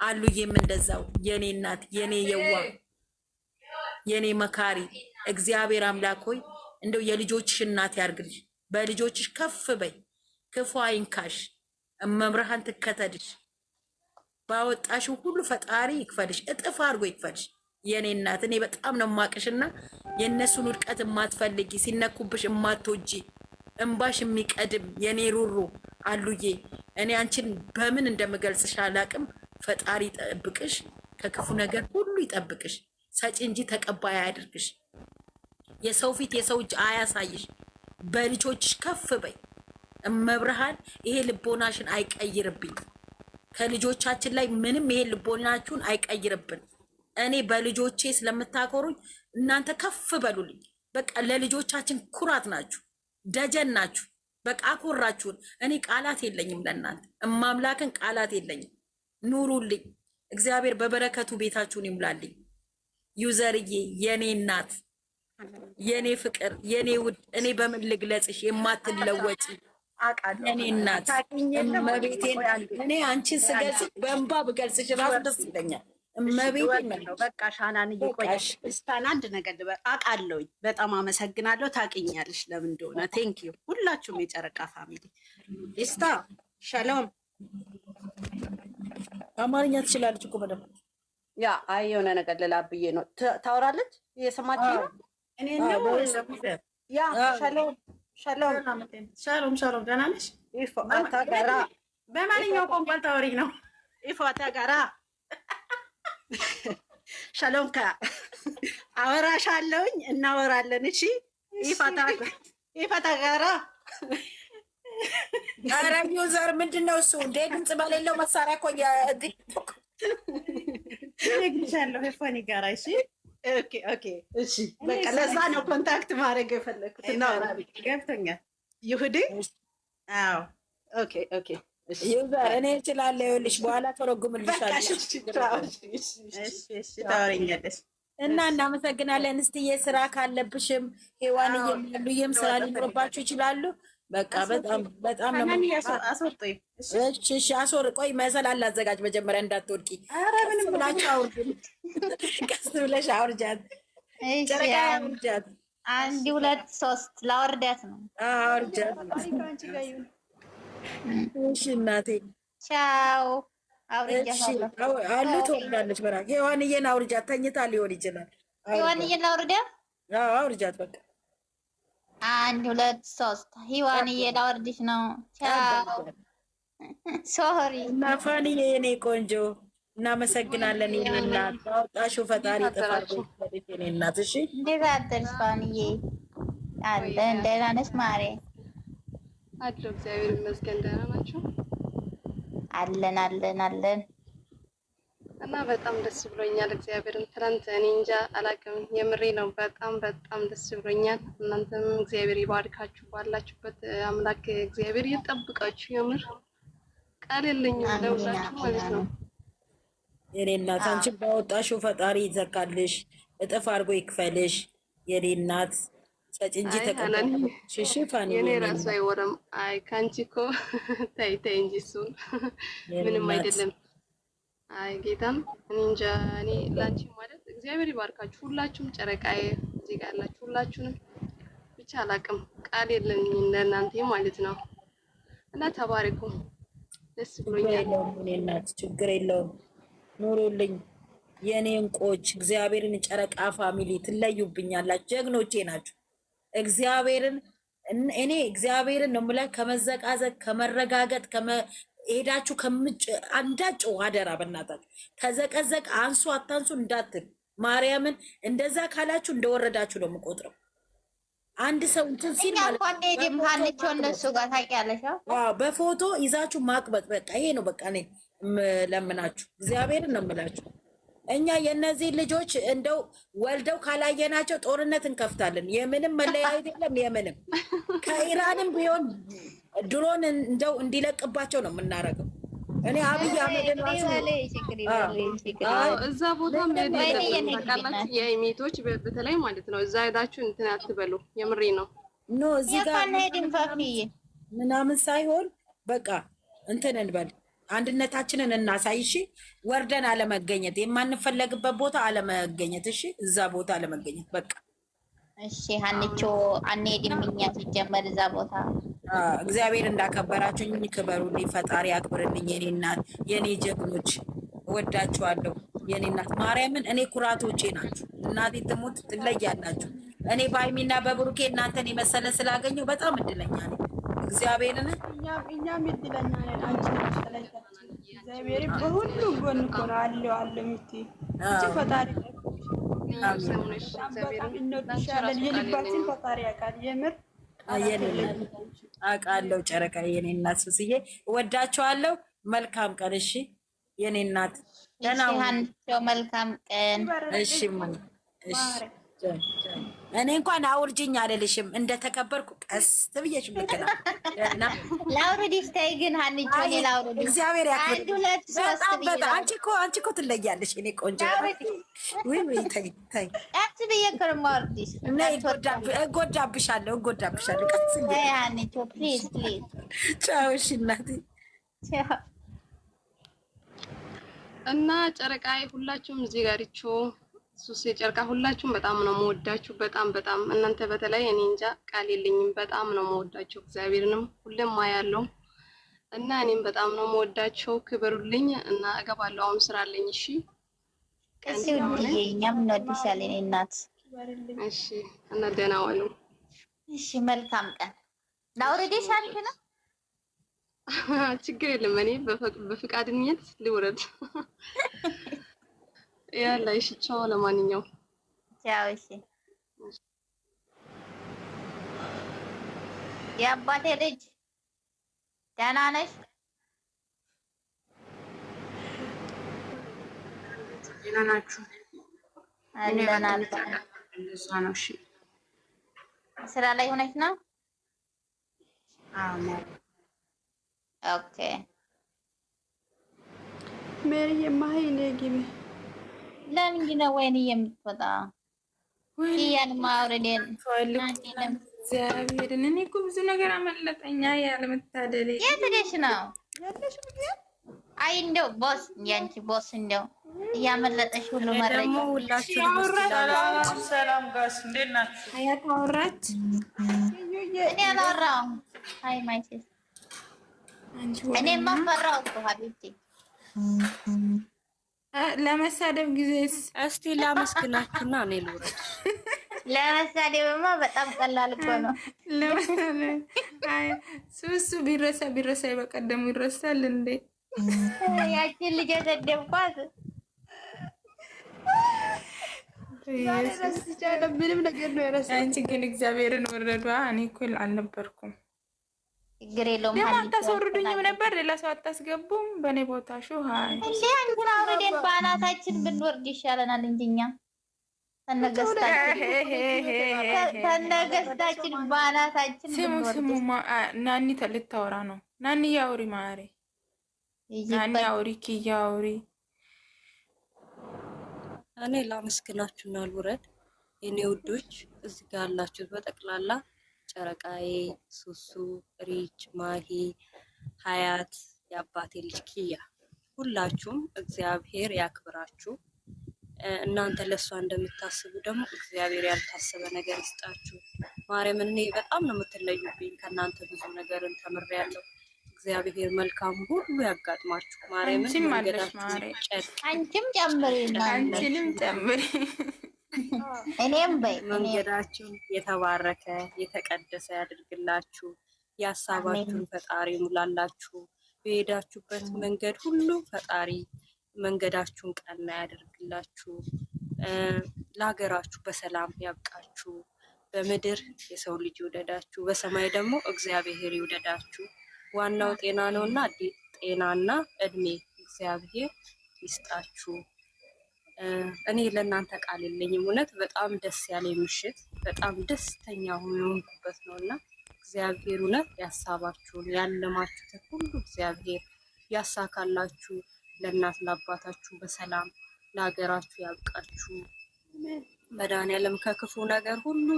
አሉዬም እንደዛው የኔ እናት የኔ የዋ የኔ መካሪ እግዚአብሔር አምላክ ሆይ እንደው የልጆችሽ እናት ያርግልሽ። በልጆችሽ ከፍ በይ፣ ክፉ አይንካሽ፣ እመብርሃን ትከተልሽ። ባወጣሽው ሁሉ ፈጣሪ ይክፈልሽ፣ እጥፍ አድርጎ ይክፈልሽ። የኔ እናት እኔ በጣም ነው ማቅሽና የእነሱን ውድቀት የማትፈልጊ ሲነኩብሽ የማትወጂ እንባሽ የሚቀድም የኔ ሩሩ አሉዬ እኔ አንቺን በምን እንደምገልጽሽ አላቅም። ፈጣሪ ይጠብቅሽ፣ ከክፉ ነገር ሁሉ ይጠብቅሽ። ሰጪ እንጂ ተቀባይ አያድርግሽ። የሰው ፊት የሰው እጅ አያሳይሽ። በልጆችሽ ከፍ በይ እመብርሃን። ይሄ ልቦናሽን አይቀይርብኝ። ከልጆቻችን ላይ ምንም ይሄ ልቦናችሁን አይቀይርብን። እኔ በልጆቼ ስለምታኮሩኝ እናንተ ከፍ በሉልኝ። በቃ ለልጆቻችን ኩራት ናችሁ፣ ደጀን ናችሁ። በቃ አኮራችሁን። እኔ ቃላት የለኝም ለእናንተ እማምላክን ቃላት የለኝም። ኑሩልኝ። እግዚአብሔር በበረከቱ ቤታችሁን ይሙላልኝ። ዩዘርዬ የኔ እናት የኔ ፍቅር የኔ ውድ እኔ በምን ልግለጽሽ? የማትለወጪ የኔ እናት እመቤቴን እኔ አንቺን ስገልጽ በእንባ ብገልጽሽ ራሱ ደስ ይለኛል። እመቤቴን ነው በቃ ሻናን እየቆየሽ እስታን አንድ ነገር ልበል። አውቃለሁኝ። በጣም አመሰግናለሁ። ታውቂኛለሽ ለምን እንደሆነ። ቴንክ ዩ ሁላችሁም የጨረቃ ፋሚሊ። እስታ ሻሎም። አማርኛ ትችላለች እኮ በደምብ። ያ አይ የሆነ ነገር ልላ ብዬ ነው። ታወራለች እየሰማችሁ ነው። እኔ ነው ያ ሻሎም ሻሎም ሻሎም ሻሎም። ደህና ነሽ? ይፎታ ጋራ በማንኛው ቋንቋ ታወሪ ነው? ይፎታ ጋራ ሻሎም ካ አወራሻለሁኝ፣ እናወራለን። እሺ ይፈታ ጋራ ኧረ ዩዘር ምንድን ነው እሱ እንደ ድምፅ በሌለው መሳሪያ እኮ ግሻለሁ ፎኒ ጋራ። እሺ ኦኬ ኦኬ እሺ በቃ ለዛ ነው ኮንታክት ማድረግ የፈለግኩት። እናወራለን። ገብቶኛል። ይሁዲ አዎ ኦኬ ኦኬ ዩዘር እኔ እችላለሁ። ይኸውልሽ በኋላ ተረጉምልሻለሁ። ታወሪኛለሽ እና እናመሰግናለን። እስትዬ ስራ ካለብሽም ሄዋን እየሉየም ስራ ሊኖርባችሁ ይችላሉ። በቃ በጣም በጣም ነው አስወርጦኝ። እሺ አስወር። ቆይ መሰላል ላዘጋጅ መጀመሪያ እንዳትወድቂ። ኧረ ምንም ብላችሁ አውርዱ። ቀስ ብለሽ አውርጃት። ጨረቃ አውርጃት። 1 2 3 ላወርዳት ነው። አውርጃት። እሺ እናቴ ቻው። አውርጃታለሁ አሉ ትወርዳለች። በራ ሄዋንዬን አውርጃት። ተኝታ ሊሆን ይችላል። ሄዋንዬን ላውርዳት። አዎ አውርጃት። በቃ 1 2 3 ሄዋንዬ ላወርድሽ ነው። ቻው ሶሪ እና ፋኒዬ የኔ ቆንጆ እናመሰግናለን። የኔ እናት ባወጣሽው ፈጣሪ ጥፋት የኔ እናት። እሺ እንዴት አደርሽ ፋኒዬ? አለን ደህና ነሽ ማሬ? አድሮ እግዚአብሔር ይመስገን። ደህና ናችሁ? አለን አለን አለን። እና በጣም ደስ ብሎኛል። እግዚአብሔርን ትናንት እኔ እንጃ አላውቅም፣ የምሬ ነው። በጣም በጣም ደስ ብሎኛል። እናንተም እግዚአብሔር ይባርካችሁ፣ ባላችሁበት አምላክ እግዚአብሔር ይጠብቃችሁ። የምር ቃል የለኝም ለሁላችሁ ማለት ነው። የኔ እናት አንቺ ባወጣሽው ፈጣሪ ይዘካልሽ፣ እጥፍ አድርጎ ይክፈልሽ። የኔ እናት ሰጪ እንጂ ተቀበል። ሽሽፋኒ የኔ ራሱ አይወረም። አይ ካንቺ እኮ ታይ ታይ እንጂ እሱ ምንም አይደለም። አይ ጌታም እኔ እንጃ። እኔ ላንቺ ማለት እግዚአብሔር ይባርካችሁ ሁላችሁም፣ ጨረቃዬ እዚህ ጋር ያላችሁ ሁላችሁንም ብቻ አላቅም፣ ቃል የለኝም ለእናንተ ማለት ነው። እና ተባረኩ፣ ደስ ብሎኛል። እኔ እናት ችግር የለውም። ኑሩልኝ የኔ እንቆች። እግዚአብሔርን ጨረቃ ፋሚሊ ትለዩብኛላችሁ፣ ጀግኖቼ ናችሁ። እግዚአብሔርን እኔ እግዚአብሔርን ነው የምልህ። ከመዘቃዘቅ ከመረጋገጥ ሄዳችሁ አንዳጭው አደራ በእናታችሁ። ተዘቀዘቅ አንሱ አታንሱ እንዳትል ማርያምን። እንደዛ ካላችሁ እንደወረዳችሁ ነው የምቆጥረው። አንድ ሰው እንትን ሲል ማለት እነሱ ጋር ታውቂያለሽ። በፎቶ ይዛችሁ ማቅበጥ በቃ ይሄ ነው። በቃ እኔ ለምናችሁ እግዚአብሔርን ነው የምላችሁ። እኛ የእነዚህ ልጆች እንደው ወልደው ካላየናቸው ጦርነት እንከፍታለን። የምንም መለያየት የለም። የምንም ከኢራንም ቢሆን ድሮን እንደው እንዲለቅባቸው ነው የምናደርገው። እኔ አብይ አህመድን ራሱ እዛ ቦታ ታውቃላችሁ፣ የኢሜቶች በተለይ ማለት ነው። እዛ ሄዳችሁ እንትን አትበሉ። የምሬ ነው። ኖ እዚህ ጋር ምናምን ሳይሆን በቃ እንትን እንበል። አንድነታችንን እናሳይ። እሺ ወርደን አለመገኘት፣ የማንፈለግበት ቦታ አለመገኘት። እሺ እዛ ቦታ አለመገኘት በቃ። እሺ ሀንቾ አንሄድም እኛ ሲጀመር እዛ ቦታ። እግዚአብሔር እንዳከበራችሁኝ ክበሩልኝ፣ ፈጣሪ አክብርልኝ። የኔ እናት፣ የኔ ጀግኖች እወዳችኋለሁ። የኔ እናት ማርያምን፣ እኔ ኩራቶቼ ናችሁ። እናቴ ትሙት ትለያላችሁ። እኔ በሀይሚና በብሩኬ እናንተን የመሰለ ስላገኘው በጣም እድለኛ ነኝ። እግዚአብሔርን እኛም እድለኛ ነን። አንቺ ስለታችን እግዚአብሔር በሁሉ ጎን እኮ ነው አለው የምትይ እንጂ ፈጣሪ በጣም እንወድሻለን። የልባችን ፈጣሪ ያውቃል። የምር አውቃለሁ። ጨረቃ የኔ እናት ሱስዬ እወዳችኋለሁ። መልካም ቀን። እሺ የኔ እናት ደህና መልካም ቀን። እሺ እሺ እኔ እንኳን አውርጅኝ አልልሽም። እንደተከበርኩ ቀስ ብዬሽ ምክና ላውርድሽ። ተይ ግን ሀንቾ እኔ ላውርድሽ። እግዚአብሔር ያክብር። አንቺ እኮ ትለያለሽ። እኔ ቆንጆ ወይ ተይ ቀስ ብዬሽ እኮ ነው የማወርድሽ። እጎዳብሻለሁ። ቀስ ተይ ሀንቾ ፕሊዝ። ቻው። እሺ እናቴ እና ጨረቃዬ ሁላችሁም እዚህ ጋር ይቾ ሱስ የጨርቃ ሁላችሁም በጣም ነው የምወዳችሁ። በጣም እናንተ በተለይ እኔ እንጃ ቃል የለኝም። በጣም ነው የምወዳችሁ። እግዚአብሔርንም ሁሌም ማያለው እና እኔም በጣም ነው የምወዳችሁ። ክበሩልኝ እና እገባለሁ። አሁን ስራ አለኝ። እሺ ቀስ ብዬ እኛም እንወድሻለን እናት። እሺ እና ደህና ዋሉ። እሺ መልካም ቀን። ላውርድሽ አንቺ ነው ችግር የለም። እኔ በፍቃደኝነት ልውረድ። ያላ እሺ ቻው። ለማንኛውም ቻው። እሺ የአባቴ ልጅ ደህና ነሽ? ደህና ናችሁ? አለና እንደዛ ነው። እሺ ስራ ላይ ሆነሽ ነው? አዎ። ኦኬ ሜሪ የማይኔ ግቢ ለምንድን ነው ወይኔ የምትወጣ? ያን ማውረዴን እግዚአብሔርን እኔ እኮ ብዙ ነገር አመለጠኛ። ያለመታደል የት ሄደሽ ነው? አይ እንደው ቦስ ያንቺ ቦስ እንደው እያመለጠሽ ሁሉ መረጃ ሰላም ጋስ እንዴት ናችሁ? አያት አወራች። እኔ አላወራሁም። አይ ማይሴስ እኔማ ፈራሁ እኮ ሀቢብቲ ለመሳደብ ጊዜ እስቲ ላመስግናችሁና እኔ ልውረድ። ለመሳደብማ በጣም ቀላል እኮ ነው። አይ ሱሱ ቢረሳ በቀደሙ ይረሳል እንዴ? ያቺን ልጅ የሰደብኳት ምንም ነገር ነው የረሳሁት። አንቺ ግን እግዚአብሔርን ወረዷ። እኔ እኮ አልነበርኩም። ችግር የለውም። ለምን አታስወርዱኝም ነበር? ሌላ ሰው አታስገቡም በእኔ ቦታ? ሹ ሀይ እንዴ አንቺን አውርደን በአናታችን ብንወርድ ይሻለናል እንጂ እኛ ተነገስታችን በአናታችን ብንወርድ። ስሙ ናኒ ልታወራ ነው። ናኒ ያውሪ ማሪ፣ ናኒ ያውሪ፣ ኪያ ያውሪ። እኔ ላመስግናችሁና ልውረድ። የኔ ውዶች እዚህ ጋር ያላችሁት በጠቅላላ ጨረቃዬ፣ ሱሱ፣ ሪች፣ ማሂ፣ ሀያት፣ የአባቴ ልጅ ኪያ፣ ሁላችሁም እግዚአብሔር ያክብራችሁ። እናንተ ለእሷ እንደምታስቡ ደግሞ እግዚአብሔር ያልታሰበ ነገር ይስጣችሁ። ማርያምን እኔ በጣም ነው የምትለዩብኝ። ከእናንተ ብዙ ነገርን ተምሬያለሁ። እግዚአብሔር መልካም ሁሉ ያጋጥማችሁ። ማርያምን አንቺም ጨምሪ፣ አንቺንም ጨምሪ። እኔም በይ መንገዳችሁን የተባረከ የተቀደሰ ያድርግላችሁ። ያሳባችሁን ፈጣሪ ሙላላችሁ። በሄዳችሁበት መንገድ ሁሉ ፈጣሪ መንገዳችሁን ቀና ያደርግላችሁ። ለሀገራችሁ በሰላም ያብቃችሁ። በምድር የሰው ልጅ ይውደዳችሁ፣ በሰማይ ደግሞ እግዚአብሔር ይውደዳችሁ። ዋናው ጤና ነውና ጤናና እድሜ እግዚአብሔር ይስጣችሁ። እኔ ለእናንተ ቃል የለኝም። እውነት በጣም ደስ ያለኝ ምሽት፣ በጣም ደስተኛ የሆንኩበት ነው እና እግዚአብሔር እውነት ያሳባችሁን ያለማችሁትን ሁሉ እግዚአብሔር ያሳካላችሁ። ለእናት ለአባታችሁ በሰላም ለሀገራችሁ ያብቃችሁ። መድኃኒዓለም ከክፉ ነገር ሁሉ